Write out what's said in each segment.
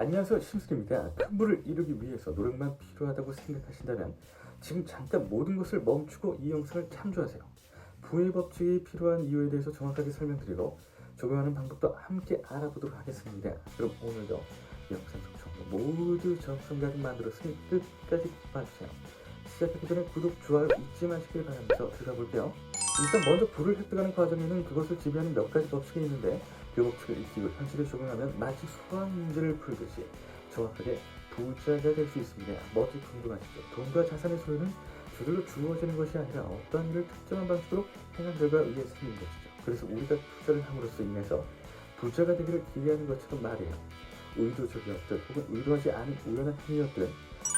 안녕하세요, 심수입니다. 큰 부를 이루기 위해서 노력만 필요하다고 생각하신다면 지금 잠깐 모든 것을 멈추고 이 영상을 참조하세요. 부의 법칙이 필요한 이유에 대해서 정확하게 설명드리고 적용하는 방법도 함께 알아보도록 하겠습니다. 그럼 오늘도 영상 접속 모두 정성가득 만들었으니 끝까지 봐주세요. 시작하기 전에 구독, 좋아요 잊지 마시길 바라면서 들어가 볼게요. 일단 먼저 부를 획득하는 과정에는 그것을 지배하는 몇 가지 법칙이 있는데 그 법칙을 익히고 현실에 적용하면 마치 수학 문제를 풀듯이 정확하게 부자가 될 수 있습니다. 뭐지 궁금하시죠? 돈과 자산의 소유는 저절로 주어지는 것이 아니라 어떤 일을 특정한 방식으로 행한 결과에 의해 생긴 것이죠. 그래서 우리가 투자를 함으로써 인해서 부자가 되기를 기대하는 것처럼 말이에요. 의도적이었든 혹은 의도하지 않은 우연한 행위였든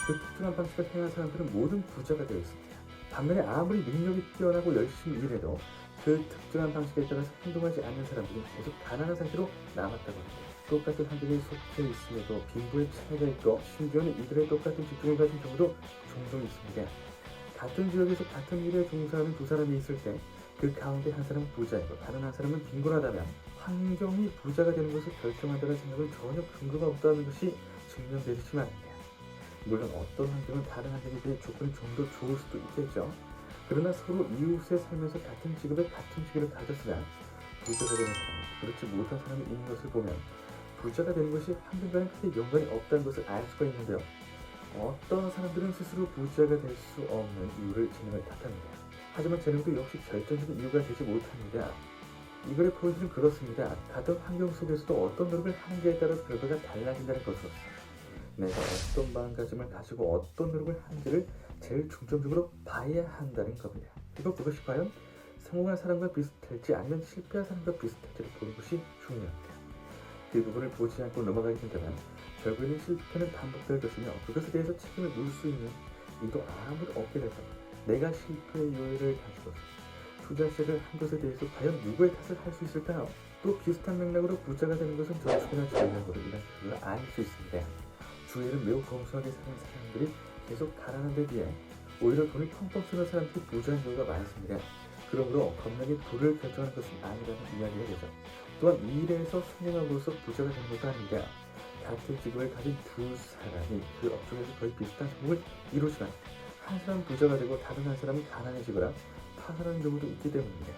그 특정한 방식을 행한 사람들은 모든 부자가 되어 있습니다. 반면에 아무리 능력이 뛰어나고 열심히 일해도 그 특정한 방식에 따라서 행동하지 않는 사람들은 계속 가난한 상태로 남았다고 합니다. 똑같은 환경에 속해 있음에도 빈부의 차이가 있고 심지어는 이들의 똑같은 직종을 가진 경우도 종종 있습니다. 같은 지역에서 같은 일에 종사하는 두 사람이 있을 때 그 가운데 한 사람은 부자이고 다른 한 사람은 빈곤하다면 환경이 부자가 되는 것을 결정한다는 생각은 전혀 근거가 없다는 것이 증명되듯이 말입니다. 물론 어떤 환경은 다른 환경에 비해 조건이 좀 더 좋을 수도 있겠죠. 그러나 서로 이웃에 살면서 같은 직업에 같은 직위를 가졌으나 부자가 되는 사람, 그렇지 못한 사람이 있는 것을 보면 부자가 되는 것이 환경과는 크게 연관이 없다는 것을 알 수가 있는데요. 어떤 사람들은 스스로 부자가 될 수 없는 이유를 재능을 탓합니다. 하지만 재능도 역시 결정적인 이유가 되지 못합니다. 이 글의 포인트는 그렇습니다. 같은 환경 속에서도 어떤 노력을 하는지에 따라 결과가 달라진다는 것으로서 내가 어떤 마음가짐을 가지고 어떤 노력을 하는지를 제일 중점적으로 봐야 한다는 겁니다. 그리고 그것이 과연 성공한 사람과 비슷할지 아니면 실패한 사람과 비슷할지를 보는 것이 중요합니다. 그 부분을 보지 않고 넘어가게 된다면 결국에는 실패는 반복될 것이며 그것에 대해서 책임을 물 수 있는 이도 아무도 없게 될 겁니다. 내가 실패의 요일을 가지고 투자 시작을 한 것에 대해서 과연 누구의 탓을 할 수 있을까요? 또 비슷한 맥락으로 부자가 되는 것은 저축이나 전략으로 이런 것을 알 수 있습니다. 주위에는 매우 검소하게 사는 사람들이 계속 가난한 데 비해 오히려 돈을 펑펑 쓰는 사람들이 부자인 경우가 많습니다. 그러므로 겁나게 부를 결정하는 것은 아니라는 이야기가 되죠. 또한 이 일에서 성공함으로써 부자가 되는 것도 아닙니다. 같은 직업을 가진 두 사람이 그 업종에서 거의 비슷한 성공을 이루지만 한 사람은 부자가 되고 다른 한 사람은 가난해지거나 파산하는 경우도 있기 때문입니다.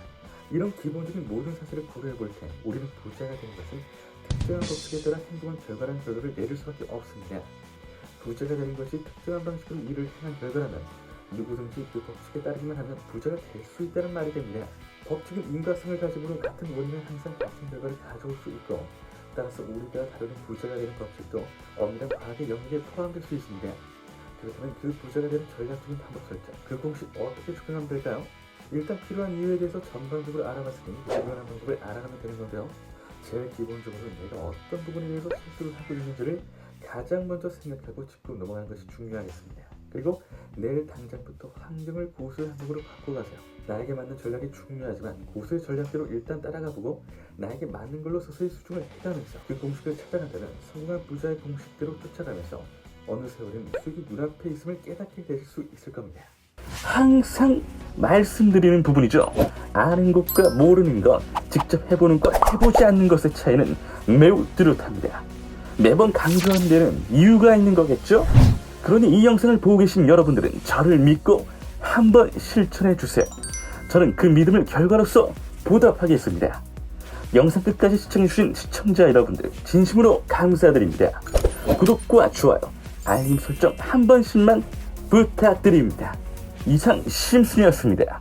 이런 기본적인 모든 사실을 고려해 볼 때 우리는 부자가 되는 것은 특정한 법칙에 따라 행동한 결과라는 결과를 내릴 수밖에 없습니다. 부자가 되는 것이 특정한 방식으로 일을 행한 결과라면 누구든지 그 법칙에 따르기만 하면 부자가 될 수 있다는 말이 됩니다. 법칙은 인과성을 가지고는 같은 원인은 항상 같은 결과를 가져올 수 있고 따라서 우리가 다루는 부자가 되는 법칙도 엄밀한 과학의 영역에 포함될 수 있습니다. 그렇다면 그 부자가 되는 전략적인 방법 설정, 그 공식 어떻게 적용하면 될까요? 일단 필요한 이유에 대해서 전반적으로 알아봤으니 적용하는 방법을 알아가면 되는 건데요. 제일 기본적으로 내가 어떤 부분에 대해서 실수를 하고 있는지를 가장 먼저 생각하고 짚고 넘어가는 것이 중요하겠습니다. 그리고 내일 당장부터 환경을 고수의 항목으로 바꿔가세요. 나에게 맞는 전략이 중요하지만 고수의 전략대로 일단 따라가보고 나에게 맞는 걸로 서서히 수중을 해가면서 그 공식을 찾아간다면 성공한 부자의 공식대로 쫓아가면서 어느 세월은 수익이 눈앞에 있음을 깨닫게 되실 수 있을 겁니다. 항상 말씀드리는 부분이죠. 아는 것과 모르는 것, 직접 해보는 것, 해보지 않는 것의 차이는 매우 뚜렷합니다. 매번 강조하는 데는 이유가 있는 거겠죠? 그러니 이 영상을 보고 계신 여러분들은 저를 믿고 한번 실천해 주세요. 저는 그 믿음을 결과로서 보답하겠습니다. 영상 끝까지 시청해주신 시청자 여러분들 진심으로 감사드립니다. 구독과 좋아요, 알림 설정 한 번씩만 부탁드립니다. 이상 심순이었습니다.